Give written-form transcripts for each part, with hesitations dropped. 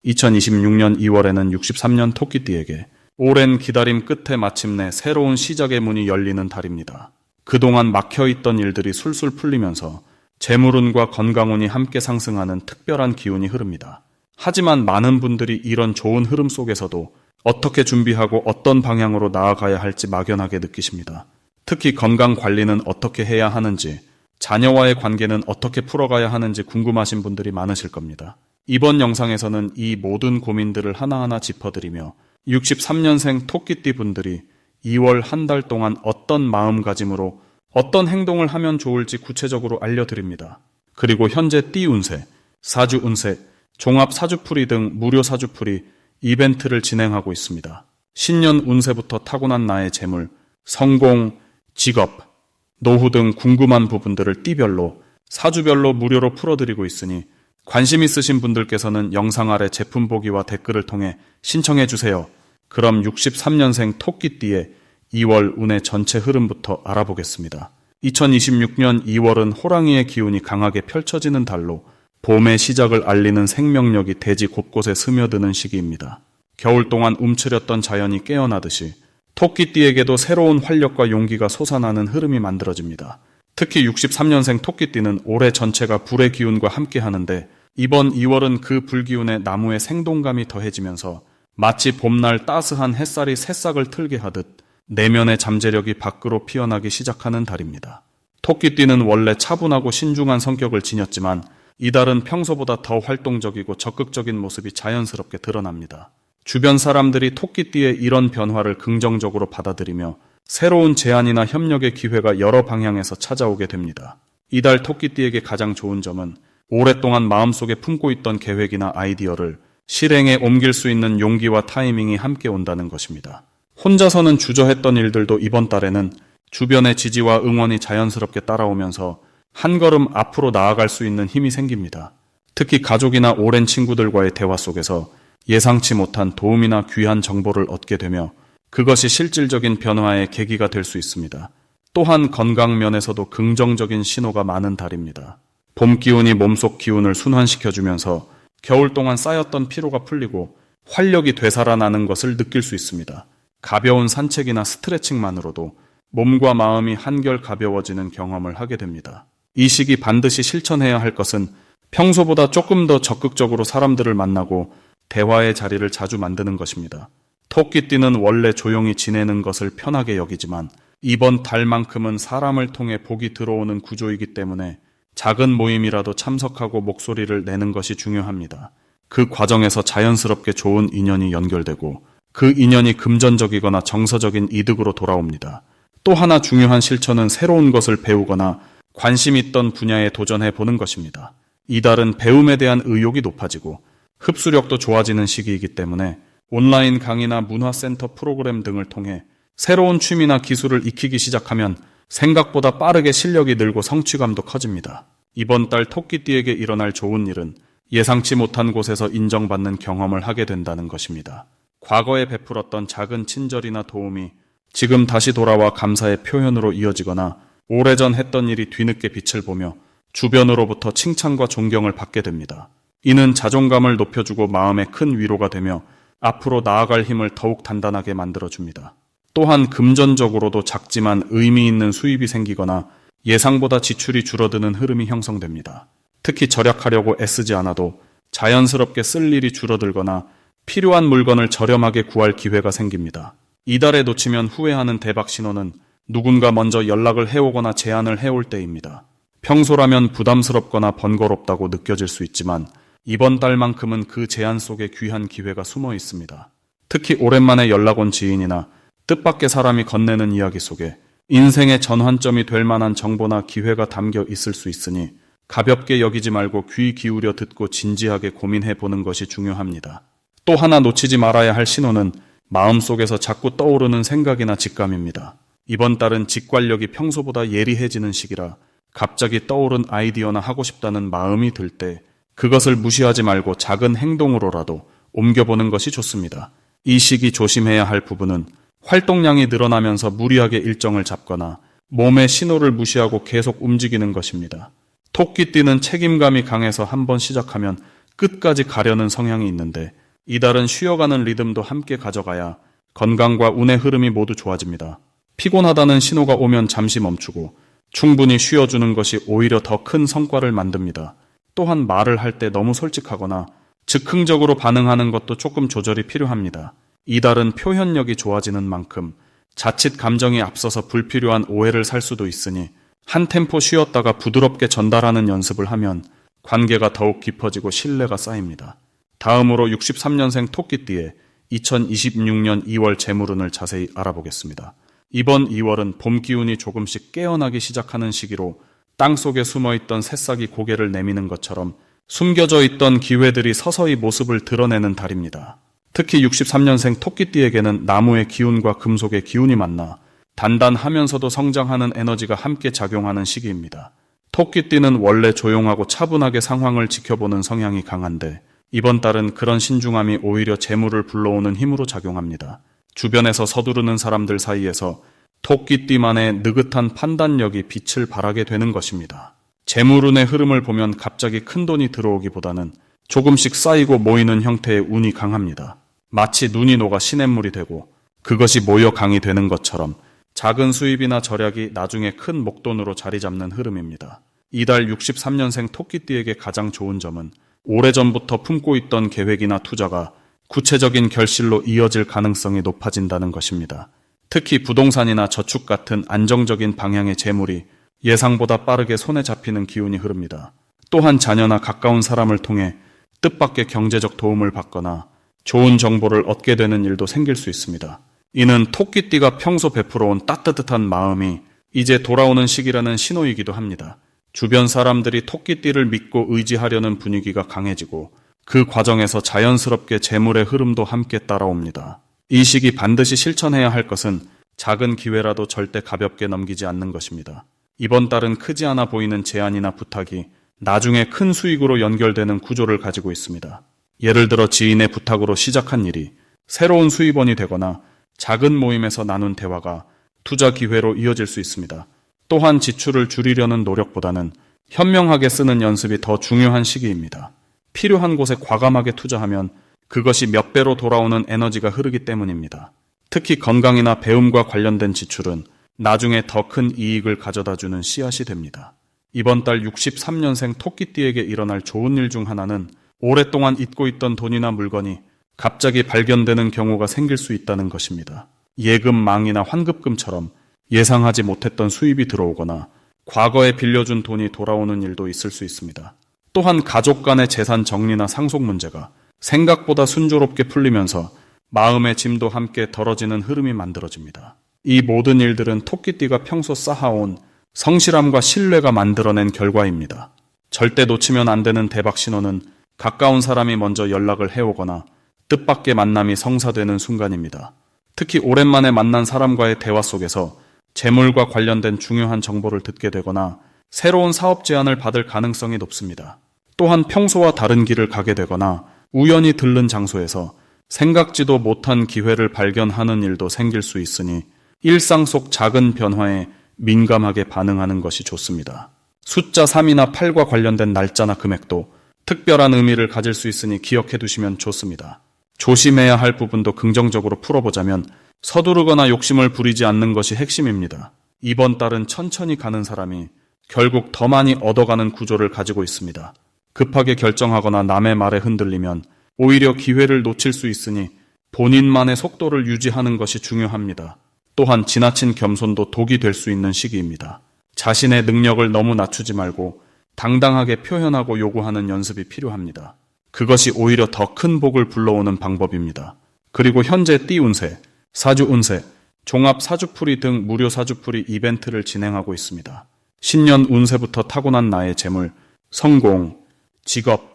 2026년 2월에는 63년 토끼띠에게 오랜 기다림 끝에 마침내 새로운 시작의 문이 열리는 달입니다. 그동안 막혀있던 일들이 술술 풀리면서 재물운과 건강운이 함께 상승하는 특별한 기운이 흐릅니다. 하지만 많은 분들이 이런 좋은 흐름 속에서도 어떻게 준비하고 어떤 방향으로 나아가야 할지 막연하게 느끼십니다. 특히 건강 관리는 어떻게 해야 하는지, 자녀와의 관계는 어떻게 풀어가야 하는지 궁금하신 분들이 많으실 겁니다. 이번 영상에서는 이 모든 고민들을 하나하나 짚어드리며 63년생 토끼띠 분들이 2월 한 달 동안 어떤 마음가짐으로 어떤 행동을 하면 좋을지 구체적으로 알려드립니다. 그리고 현재 띠 운세, 사주 운세, 종합 사주풀이 등 무료 사주풀이 이벤트를 진행하고 있습니다. 신년 운세부터 타고난 나의 재물, 성공, 직업, 노후 등 궁금한 부분들을 띠별로, 사주별로 무료로 풀어드리고 있으니 관심 있으신 분들께서는 영상 아래 제품 보기와 댓글을 통해 신청해주세요. 그럼 63년생 토끼띠의 2월 운의 전체 흐름부터 알아보겠습니다. 2026년 2월은 호랑이의 기운이 강하게 펼쳐지는 달로 봄의 시작을 알리는 생명력이 대지 곳곳에 스며드는 시기입니다. 겨울 동안 움츠렸던 자연이 깨어나듯이 토끼띠에게도 새로운 활력과 용기가 솟아나는 흐름이 만들어집니다. 특히 63년생 토끼띠는 올해 전체가 불의 기운과 함께 하는데 이번 2월은 그 불기운에 나무의 생동감이 더해지면서 마치 봄날 따스한 햇살이 새싹을 틀게 하듯 내면의 잠재력이 밖으로 피어나기 시작하는 달입니다. 토끼띠는 원래 차분하고 신중한 성격을 지녔지만 이달은 평소보다 더 활동적이고 적극적인 모습이 자연스럽게 드러납니다. 주변 사람들이 토끼띠의 이런 변화를 긍정적으로 받아들이며 새로운 제안이나 협력의 기회가 여러 방향에서 찾아오게 됩니다. 이달 토끼띠에게 가장 좋은 점은 오랫동안 마음속에 품고 있던 계획이나 아이디어를 실행에 옮길 수 있는 용기와 타이밍이 함께 온다는 것입니다. 혼자서는 주저했던 일들도 이번 달에는 주변의 지지와 응원이 자연스럽게 따라오면서 한 걸음 앞으로 나아갈 수 있는 힘이 생깁니다. 특히 가족이나 오랜 친구들과의 대화 속에서 예상치 못한 도움이나 귀한 정보를 얻게 되며 그것이 실질적인 변화의 계기가 될 수 있습니다. 또한 건강 면에서도 긍정적인 신호가 많은 달입니다. 봄 기운이 몸속 기운을 순환시켜주면서 겨울 동안 쌓였던 피로가 풀리고 활력이 되살아나는 것을 느낄 수 있습니다. 가벼운 산책이나 스트레칭만으로도 몸과 마음이 한결 가벼워지는 경험을 하게 됩니다. 이 시기 반드시 실천해야 할 것은 평소보다 조금 더 적극적으로 사람들을 만나고 대화의 자리를 자주 만드는 것입니다. 토끼띠는 원래 조용히 지내는 것을 편하게 여기지만 이번 달만큼은 사람을 통해 복이 들어오는 구조이기 때문에 작은 모임이라도 참석하고 목소리를 내는 것이 중요합니다. 그 과정에서 자연스럽게 좋은 인연이 연결되고 그 인연이 금전적이거나 정서적인 이득으로 돌아옵니다. 또 하나 중요한 실천은 새로운 것을 배우거나 관심 있던 분야에 도전해 보는 것입니다. 이달은 배움에 대한 의욕이 높아지고 흡수력도 좋아지는 시기이기 때문에 온라인 강의나 문화센터 프로그램 등을 통해 새로운 취미나 기술을 익히기 시작하면 생각보다 빠르게 실력이 늘고 성취감도 커집니다. 이번 달 토끼띠에게 일어날 좋은 일은 예상치 못한 곳에서 인정받는 경험을 하게 된다는 것입니다. 과거에 베풀었던 작은 친절이나 도움이 지금 다시 돌아와 감사의 표현으로 이어지거나 오래전 했던 일이 뒤늦게 빛을 보며 주변으로부터 칭찬과 존경을 받게 됩니다. 이는 자존감을 높여주고 마음에 큰 위로가 되며 앞으로 나아갈 힘을 더욱 단단하게 만들어줍니다. 또한 금전적으로도 작지만 의미 있는 수입이 생기거나 예상보다 지출이 줄어드는 흐름이 형성됩니다. 특히 절약하려고 애쓰지 않아도 자연스럽게 쓸 일이 줄어들거나 필요한 물건을 저렴하게 구할 기회가 생깁니다. 이달에 놓치면 후회하는 대박 신호는 누군가 먼저 연락을 해오거나 제안을 해올 때입니다. 평소라면 부담스럽거나 번거롭다고 느껴질 수 있지만 이번 달만큼은 그 제안 속에 귀한 기회가 숨어 있습니다. 특히 오랜만에 연락 온 지인이나 뜻밖의 사람이 건네는 이야기 속에 인생의 전환점이 될 만한 정보나 기회가 담겨 있을 수 있으니 가볍게 여기지 말고 귀 기울여 듣고 진지하게 고민해 보는 것이 중요합니다. 또 하나 놓치지 말아야 할 신호는 마음속에서 자꾸 떠오르는 생각이나 직감입니다. 이번 달은 직관력이 평소보다 예리해지는 시기라 갑자기 떠오른 아이디어나 하고 싶다는 마음이 들 때 그것을 무시하지 말고 작은 행동으로라도 옮겨보는 것이 좋습니다. 이 시기 조심해야 할 부분은 활동량이 늘어나면서 무리하게 일정을 잡거나 몸의 신호를 무시하고 계속 움직이는 것입니다. 토끼띠는 책임감이 강해서 한번 시작하면 끝까지 가려는 성향이 있는데 이 달은 쉬어가는 리듬도 함께 가져가야 건강과 운의 흐름이 모두 좋아집니다. 피곤하다는 신호가 오면 잠시 멈추고 충분히 쉬어주는 것이 오히려 더 큰 성과를 만듭니다. 또한 말을 할 때 너무 솔직하거나 즉흥적으로 반응하는 것도 조금 조절이 필요합니다. 이달은 표현력이 좋아지는 만큼 자칫 감정이 앞서서 불필요한 오해를 살 수도 있으니 한 템포 쉬었다가 부드럽게 전달하는 연습을 하면 관계가 더욱 깊어지고 신뢰가 쌓입니다. 다음으로 63년생 토끼띠의 2026년 2월 재물운을 자세히 알아보겠습니다. 이번 2월은 봄 기운이 조금씩 깨어나기 시작하는 시기로 땅속에 숨어있던 새싹이 고개를 내미는 것처럼 숨겨져 있던 기회들이 서서히 모습을 드러내는 달입니다. 특히 63년생 토끼띠에게는 나무의 기운과 금속의 기운이 만나 단단하면서도 성장하는 에너지가 함께 작용하는 시기입니다. 토끼띠는 원래 조용하고 차분하게 상황을 지켜보는 성향이 강한데 이번 달은 그런 신중함이 오히려 재물을 불러오는 힘으로 작용합니다. 주변에서 서두르는 사람들 사이에서 토끼띠만의 느긋한 판단력이 빛을 발하게 되는 것입니다. 재물운의 흐름을 보면 갑자기 큰 돈이 들어오기보다는 조금씩 쌓이고 모이는 형태의 운이 강합니다. 마치 눈이 녹아 시냇물이 되고 그것이 모여 강이 되는 것처럼 작은 수입이나 절약이 나중에 큰 목돈으로 자리 잡는 흐름입니다. 이달 63년생 토끼띠에게 가장 좋은 점은 오래전부터 품고 있던 계획이나 투자가 구체적인 결실로 이어질 가능성이 높아진다는 것입니다. 특히 부동산이나 저축 같은 안정적인 방향의 재물이 예상보다 빠르게 손에 잡히는 기운이 흐릅니다. 또한 자녀나 가까운 사람을 통해 뜻밖의 경제적 도움을 받거나 좋은 정보를 얻게 되는 일도 생길 수 있습니다. 이는 토끼띠가 평소 베풀어온 따뜻한 마음이 이제 돌아오는 시기라는 신호이기도 합니다. 주변 사람들이 토끼띠를 믿고 의지하려는 분위기가 강해지고 그 과정에서 자연스럽게 재물의 흐름도 함께 따라옵니다. 이 시기 반드시 실천해야 할 것은 작은 기회라도 절대 가볍게 넘기지 않는 것입니다. 이번 달은 크지 않아 보이는 제안이나 부탁이 나중에 큰 수익으로 연결되는 구조를 가지고 있습니다. 예를 들어 지인의 부탁으로 시작한 일이 새로운 수입원이 되거나 작은 모임에서 나눈 대화가 투자 기회로 이어질 수 있습니다. 또한 지출을 줄이려는 노력보다는 현명하게 쓰는 연습이 더 중요한 시기입니다. 필요한 곳에 과감하게 투자하면 그것이 몇 배로 돌아오는 에너지가 흐르기 때문입니다. 특히 건강이나 배움과 관련된 지출은 나중에 더 큰 이익을 가져다주는 씨앗이 됩니다. 이번 달 63년생 토끼띠에게 일어날 좋은 일 중 하나는 오랫동안 잊고 있던 돈이나 물건이 갑자기 발견되는 경우가 생길 수 있다는 것입니다. 예금망이나 환급금처럼 예상하지 못했던 수입이 들어오거나 과거에 빌려준 돈이 돌아오는 일도 있을 수 있습니다. 또한 가족 간의 재산 정리나 상속 문제가 생각보다 순조롭게 풀리면서 마음의 짐도 함께 덜어지는 흐름이 만들어집니다. 이 모든 일들은 토끼띠가 평소 쌓아온 성실함과 신뢰가 만들어낸 결과입니다. 절대 놓치면 안 되는 대박 신호는 가까운 사람이 먼저 연락을 해오거나 뜻밖의 만남이 성사되는 순간입니다. 특히 오랜만에 만난 사람과의 대화 속에서 재물과 관련된 중요한 정보를 듣게 되거나 새로운 사업 제안을 받을 가능성이 높습니다. 또한 평소와 다른 길을 가게 되거나 우연히 들른 장소에서 생각지도 못한 기회를 발견하는 일도 생길 수 있으니 일상 속 작은 변화에 민감하게 반응하는 것이 좋습니다. 숫자 3이나 8과 관련된 날짜나 금액도 특별한 의미를 가질 수 있으니 기억해 두시면 좋습니다. 조심해야 할 부분도 긍정적으로 풀어보자면 서두르거나 욕심을 부리지 않는 것이 핵심입니다. 이번 달은 천천히 가는 사람이 결국 더 많이 얻어가는 구조를 가지고 있습니다. 급하게 결정하거나 남의 말에 흔들리면 오히려 기회를 놓칠 수 있으니 본인만의 속도를 유지하는 것이 중요합니다. 또한 지나친 겸손도 독이 될 수 있는 시기입니다. 자신의 능력을 너무 낮추지 말고 당당하게 표현하고 요구하는 연습이 필요합니다. 그것이 오히려 더 큰 복을 불러오는 방법입니다. 그리고 현재 띠 운세, 사주 운세, 종합 사주풀이 등 무료 사주풀이 이벤트를 진행하고 있습니다. 신년 운세부터 타고난 나의 재물, 성공, 직업,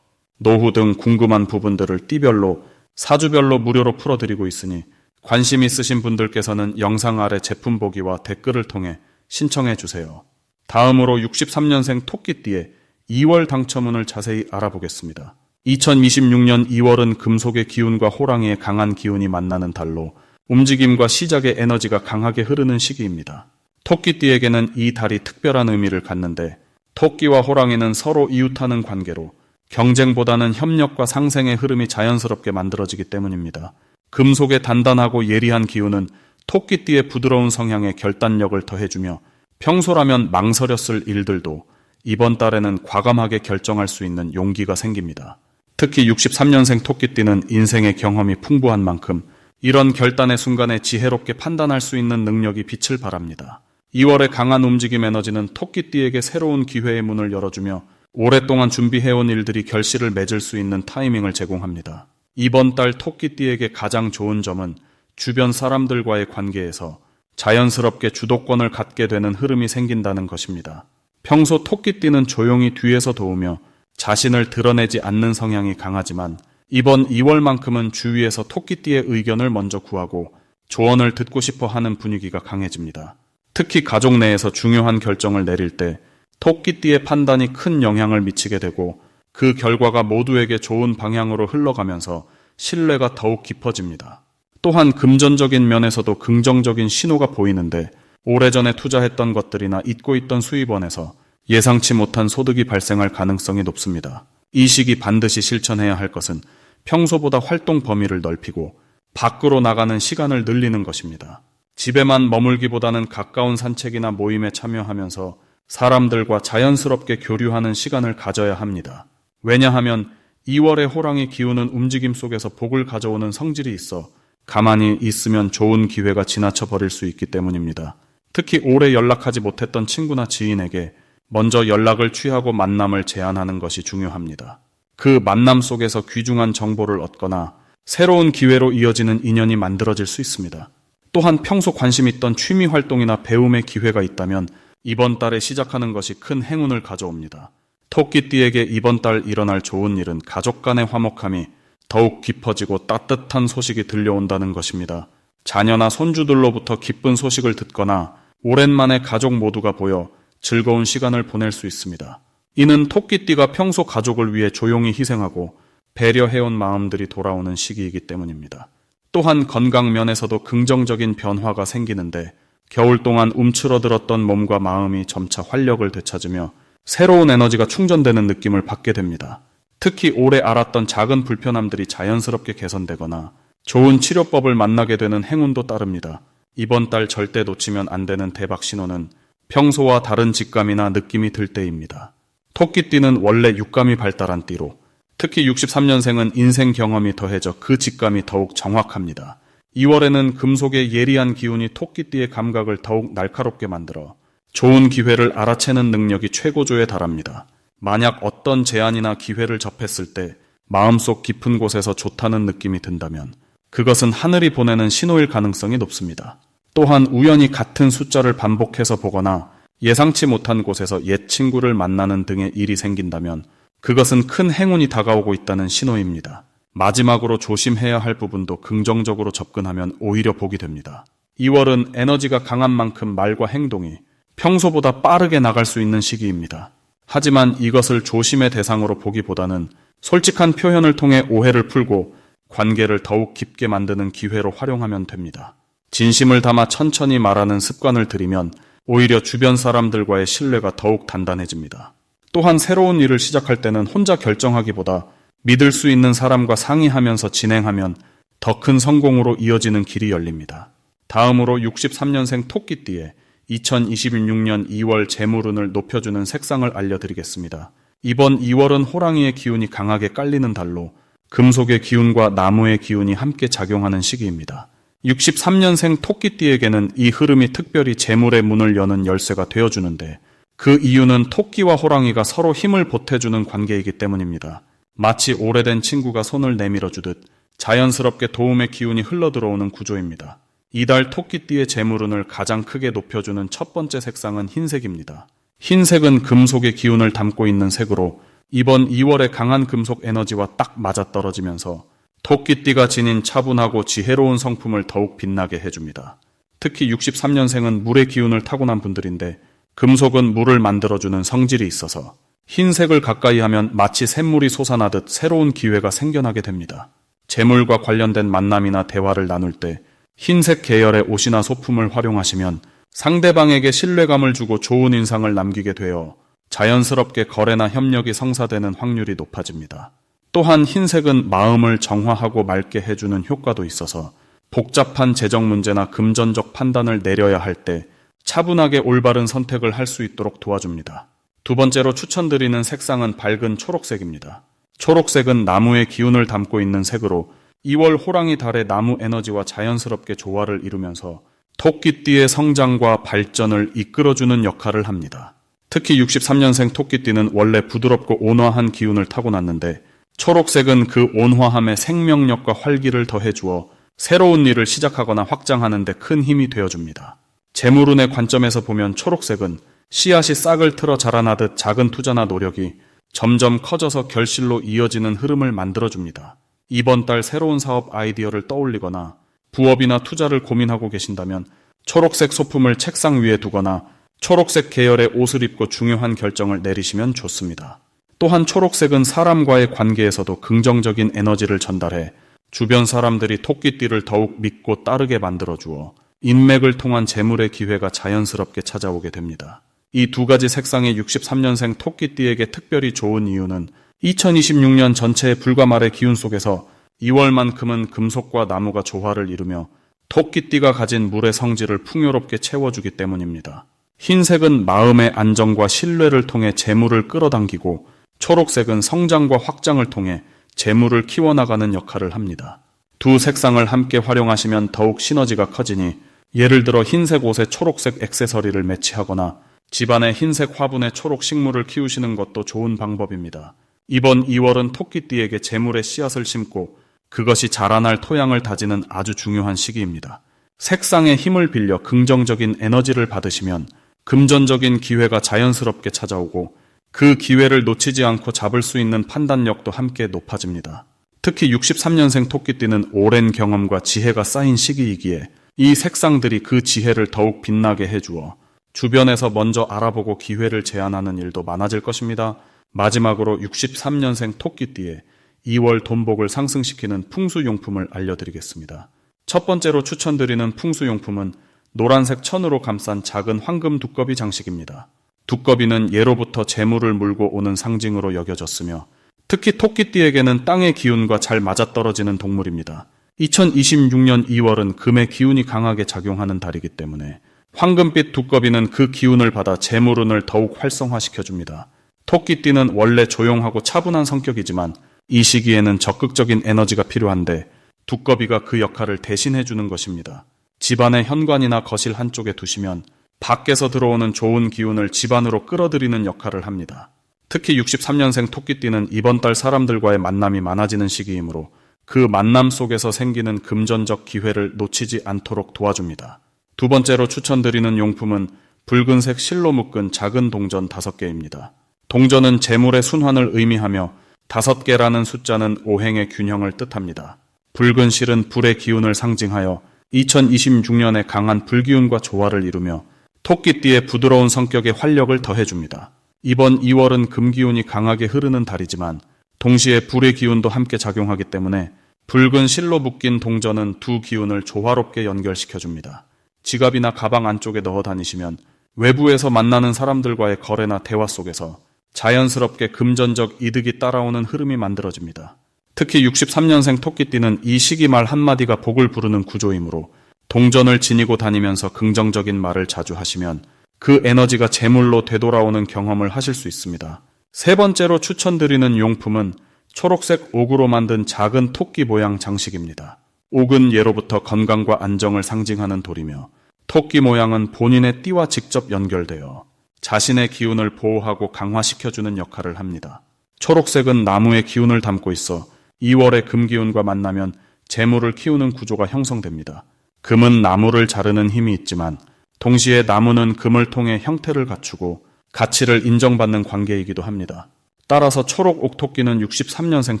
노후 등 궁금한 부분들을 띠별로, 사주별로 무료로 풀어드리고 있으니 관심 있으신 분들께서는 영상 아래 제품 보기와 댓글을 통해 신청해 주세요. 다음으로 63년생 토끼띠의 2월 당첨운을 자세히 알아보겠습니다. 2026년 2월은 금속의 기운과 호랑이의 강한 기운이 만나는 달로 움직임과 시작의 에너지가 강하게 흐르는 시기입니다. 토끼띠에게는 이 달이 특별한 의미를 갖는데 토끼와 호랑이는 서로 이웃하는 관계로 경쟁보다는 협력과 상생의 흐름이 자연스럽게 만들어지기 때문입니다. 금속의 단단하고 예리한 기운은 토끼띠의 부드러운 성향에 결단력을 더해주며 평소라면 망설였을 일들도 이번 달에는 과감하게 결정할 수 있는 용기가 생깁니다. 특히 63년생 토끼띠는 인생의 경험이 풍부한 만큼 이런 결단의 순간에 지혜롭게 판단할 수 있는 능력이 빛을 발합니다. 2월의 강한 움직임 에너지는 토끼띠에게 새로운 기회의 문을 열어주며 오랫동안 준비해온 일들이 결실을 맺을 수 있는 타이밍을 제공합니다. 이번 달 토끼띠에게 가장 좋은 점은 주변 사람들과의 관계에서 자연스럽게 주도권을 갖게 되는 흐름이 생긴다는 것입니다. 평소 토끼띠는 조용히 뒤에서 도우며 자신을 드러내지 않는 성향이 강하지만 이번 2월만큼은 주위에서 토끼띠의 의견을 먼저 구하고 조언을 듣고 싶어 하는 분위기가 강해집니다. 특히 가족 내에서 중요한 결정을 내릴 때 토끼띠의 판단이 큰 영향을 미치게 되고 그 결과가 모두에게 좋은 방향으로 흘러가면서 신뢰가 더욱 깊어집니다. 또한 금전적인 면에서도 긍정적인 신호가 보이는데 오래전에 투자했던 것들이나 잊고 있던 수입원에서 예상치 못한 소득이 발생할 가능성이 높습니다. 이 시기 반드시 실천해야 할 것은 평소보다 활동 범위를 넓히고 밖으로 나가는 시간을 늘리는 것입니다. 집에만 머물기보다는 가까운 산책이나 모임에 참여하면서 사람들과 자연스럽게 교류하는 시간을 가져야 합니다. 왜냐하면 2월의 호랑이 기운은 움직임 속에서 복을 가져오는 성질이 있어 가만히 있으면 좋은 기회가 지나쳐 버릴 수 있기 때문입니다. 특히 오래 연락하지 못했던 친구나 지인에게 먼저 연락을 취하고 만남을 제안하는 것이 중요합니다. 그 만남 속에서 귀중한 정보를 얻거나 새로운 기회로 이어지는 인연이 만들어질 수 있습니다. 또한 평소 관심 있던 취미 활동이나 배움의 기회가 있다면 이번 달에 시작하는 것이 큰 행운을 가져옵니다. 토끼띠에게 이번 달 일어날 좋은 일은 가족 간의 화목함이 더욱 깊어지고 따뜻한 소식이 들려온다는 것입니다. 자녀나 손주들로부터 기쁜 소식을 듣거나 오랜만에 가족 모두가 보여 즐거운 시간을 보낼 수 있습니다. 이는 토끼띠가 평소 가족을 위해 조용히 희생하고 배려해온 마음들이 돌아오는 시기이기 때문입니다. 또한 건강 면에서도 긍정적인 변화가 생기는데 겨울 동안 움츠러들었던 몸과 마음이 점차 활력을 되찾으며 새로운 에너지가 충전되는 느낌을 받게 됩니다. 특히 오래 앓았던 작은 불편함들이 자연스럽게 개선되거나 좋은 치료법을 만나게 되는 행운도 따릅니다. 이번 달 절대 놓치면 안 되는 대박 신호는 평소와 다른 직감이나 느낌이 들 때입니다. 토끼띠는 원래 육감이 발달한 띠로 특히 63년생은 인생 경험이 더해져 그 직감이 더욱 정확합니다. 2월에는 금속의 예리한 기운이 토끼띠의 감각을 더욱 날카롭게 만들어 좋은 기회를 알아채는 능력이 최고조에 달합니다. 만약 어떤 제안이나 기회를 접했을 때 마음속 깊은 곳에서 좋다는 느낌이 든다면 그것은 하늘이 보내는 신호일 가능성이 높습니다. 또한 우연히 같은 숫자를 반복해서 보거나 예상치 못한 곳에서 옛 친구를 만나는 등의 일이 생긴다면 그것은 큰 행운이 다가오고 있다는 신호입니다. 마지막으로 조심해야 할 부분도 긍정적으로 접근하면 오히려 복이 됩니다. 2월은 에너지가 강한 만큼 말과 행동이 평소보다 빠르게 나갈 수 있는 시기입니다. 하지만 이것을 조심의 대상으로 보기보다는 솔직한 표현을 통해 오해를 풀고 관계를 더욱 깊게 만드는 기회로 활용하면 됩니다. 진심을 담아 천천히 말하는 습관을 들이면 오히려 주변 사람들과의 신뢰가 더욱 단단해집니다. 또한 새로운 일을 시작할 때는 혼자 결정하기보다 믿을 수 있는 사람과 상의하면서 진행하면 더 큰 성공으로 이어지는 길이 열립니다. 다음으로 63년생 토끼띠의 2026년 2월 재물운을 높여주는 색상을 알려드리겠습니다. 이번 2월은 호랑이의 기운이 강하게 깔리는 달로 금속의 기운과 나무의 기운이 함께 작용하는 시기입니다. 63년생 토끼띠에게는 이 흐름이 특별히 재물의 문을 여는 열쇠가 되어주는데 그 이유는 토끼와 호랑이가 서로 힘을 보태주는 관계이기 때문입니다. 마치 오래된 친구가 손을 내밀어주듯 자연스럽게 도움의 기운이 흘러들어오는 구조입니다. 이달 토끼띠의 재물운을 가장 크게 높여주는 첫 번째 색상은 흰색입니다. 흰색은 금속의 기운을 담고 있는 색으로 이번 2월의 강한 금속 에너지와 딱 맞아떨어지면서 토끼띠가 지닌 차분하고 지혜로운 성품을 더욱 빛나게 해줍니다. 특히 63년생은 물의 기운을 타고난 분들인데 금속은 물을 만들어주는 성질이 있어서 흰색을 가까이 하면 마치 샘물이 솟아나듯 새로운 기회가 생겨나게 됩니다. 재물과 관련된 만남이나 대화를 나눌 때 흰색 계열의 옷이나 소품을 활용하시면 상대방에게 신뢰감을 주고 좋은 인상을 남기게 되어 자연스럽게 거래나 협력이 성사되는 확률이 높아집니다. 또한 흰색은 마음을 정화하고 맑게 해주는 효과도 있어서 복잡한 재정 문제나 금전적 판단을 내려야 할 때 차분하게 올바른 선택을 할 수 있도록 도와줍니다. 두 번째로 추천드리는 색상은 밝은 초록색입니다. 초록색은 나무의 기운을 담고 있는 색으로 2월 호랑이 달의 나무 에너지와 자연스럽게 조화를 이루면서 토끼띠의 성장과 발전을 이끌어주는 역할을 합니다. 특히 63년생 토끼띠는 원래 부드럽고 온화한 기운을 타고났는데 초록색은 그 온화함에 생명력과 활기를 더해주어 새로운 일을 시작하거나 확장하는 데 큰 힘이 되어줍니다. 재물운의 관점에서 보면 초록색은 씨앗이 싹을 틀어 자라나듯 작은 투자나 노력이 점점 커져서 결실로 이어지는 흐름을 만들어줍니다. 이번 달 새로운 사업 아이디어를 떠올리거나 부업이나 투자를 고민하고 계신다면 초록색 소품을 책상 위에 두거나 초록색 계열의 옷을 입고 중요한 결정을 내리시면 좋습니다. 또한 초록색은 사람과의 관계에서도 긍정적인 에너지를 전달해 주변 사람들이 토끼띠를 더욱 믿고 따르게 만들어주어 인맥을 통한 재물의 기회가 자연스럽게 찾아오게 됩니다. 이 두 가지 색상의 63년생 토끼띠에게 특별히 좋은 이유는 2026년 전체의 불과 말의 기운 속에서 2월만큼은 금속과 나무가 조화를 이루며 토끼띠가 가진 물의 성질을 풍요롭게 채워주기 때문입니다. 흰색은 마음의 안정과 신뢰를 통해 재물을 끌어당기고 초록색은 성장과 확장을 통해 재물을 키워나가는 역할을 합니다. 두 색상을 함께 활용하시면 더욱 시너지가 커지니 예를 들어 흰색 옷에 초록색 액세서리를 매치하거나 집안에 흰색 화분에 초록 식물을 키우시는 것도 좋은 방법입니다. 이번 2월은 토끼띠에게 재물의 씨앗을 심고 그것이 자라날 토양을 다지는 아주 중요한 시기입니다. 색상의 힘을 빌려 긍정적인 에너지를 받으시면 금전적인 기회가 자연스럽게 찾아오고 그 기회를 놓치지 않고 잡을 수 있는 판단력도 함께 높아집니다. 특히 63년생 토끼띠는 오랜 경험과 지혜가 쌓인 시기이기에 이 색상들이 그 지혜를 더욱 빛나게 해주어 주변에서 먼저 알아보고 기회를 제안하는 일도 많아질 것입니다. 마지막으로 63년생 토끼띠의 2월 돈복을 상승시키는 풍수용품을 알려드리겠습니다. 첫 번째로 추천드리는 풍수용품은 노란색 천으로 감싼 작은 황금 두꺼비 장식입니다. 두꺼비는 예로부터 재물을 물고 오는 상징으로 여겨졌으며 특히 토끼띠에게는 땅의 기운과 잘 맞아떨어지는 동물입니다. 2026년 2월은 금의 기운이 강하게 작용하는 달이기 때문에 황금빛 두꺼비는 그 기운을 받아 재물운을 더욱 활성화시켜줍니다. 토끼띠는 원래 조용하고 차분한 성격이지만 이 시기에는 적극적인 에너지가 필요한데 두꺼비가 그 역할을 대신해주는 것입니다. 집안의 현관이나 거실 한쪽에 두시면 밖에서 들어오는 좋은 기운을 집안으로 끌어들이는 역할을 합니다. 특히 63년생 토끼띠는 이번 달 사람들과의 만남이 많아지는 시기이므로 그 만남 속에서 생기는 금전적 기회를 놓치지 않도록 도와줍니다. 두 번째로 추천드리는 용품은 붉은색 실로 묶은 작은 동전 5개입니다. 동전은 재물의 순환을 의미하며 5개라는 숫자는 오행의 균형을 뜻합니다. 붉은 실은 불의 기운을 상징하여 2026년에 강한 불기운과 조화를 이루며 토끼띠의 부드러운 성격에 활력을 더해줍니다. 이번 2월은 금기운이 강하게 흐르는 달이지만 동시에 불의 기운도 함께 작용하기 때문에 붉은 실로 묶인 동전은 두 기운을 조화롭게 연결시켜줍니다. 지갑이나 가방 안쪽에 넣어 다니시면 외부에서 만나는 사람들과의 거래나 대화 속에서 자연스럽게 금전적 이득이 따라오는 흐름이 만들어집니다. 특히 63년생 토끼띠는 이 시기 말 한마디가 복을 부르는 구조이므로 동전을 지니고 다니면서 긍정적인 말을 자주 하시면 그 에너지가 재물로 되돌아오는 경험을 하실 수 있습니다. 세 번째로 추천드리는 용품은 초록색 옥으로 만든 작은 토끼 모양 장식입니다. 옥은 예로부터 건강과 안정을 상징하는 돌이며 토끼 모양은 본인의 띠와 직접 연결되어 자신의 기운을 보호하고 강화시켜주는 역할을 합니다. 초록색은 나무의 기운을 담고 있어 2월의 금기운과 만나면 재물을 키우는 구조가 형성됩니다. 금은 나무를 자르는 힘이 있지만 동시에 나무는 금을 통해 형태를 갖추고 가치를 인정받는 관계이기도 합니다. 따라서 초록 옥토끼는 63년생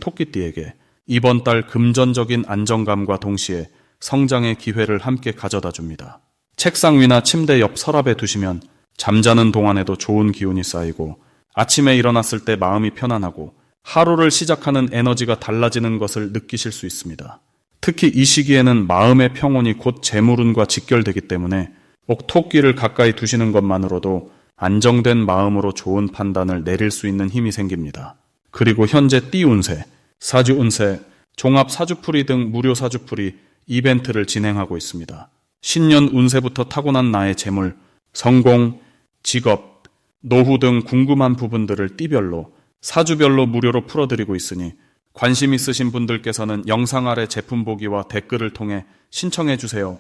토끼띠에게 이번 달 금전적인 안정감과 동시에 성장의 기회를 함께 가져다 줍니다. 책상 위나 침대 옆 서랍에 두시면 잠자는 동안에도 좋은 기운이 쌓이고 아침에 일어났을 때 마음이 편안하고 하루를 시작하는 에너지가 달라지는 것을 느끼실 수 있습니다. 특히 이 시기에는 마음의 평온이 곧 재물운과 직결되기 때문에 옥토끼를 가까이 두시는 것만으로도 안정된 마음으로 좋은 판단을 내릴 수 있는 힘이 생깁니다. 그리고 현재 띠 운세, 사주 운세, 종합 사주풀이 등 무료 사주풀이 이벤트를 진행하고 있습니다. 신년 운세부터 타고난 나의 재물, 성공, 직업, 노후 등 궁금한 부분들을 띠별로, 사주별로 무료로 풀어드리고 있으니 관심 있으신 분들께서는 영상 아래 제품 보기와 댓글을 통해 신청해 주세요.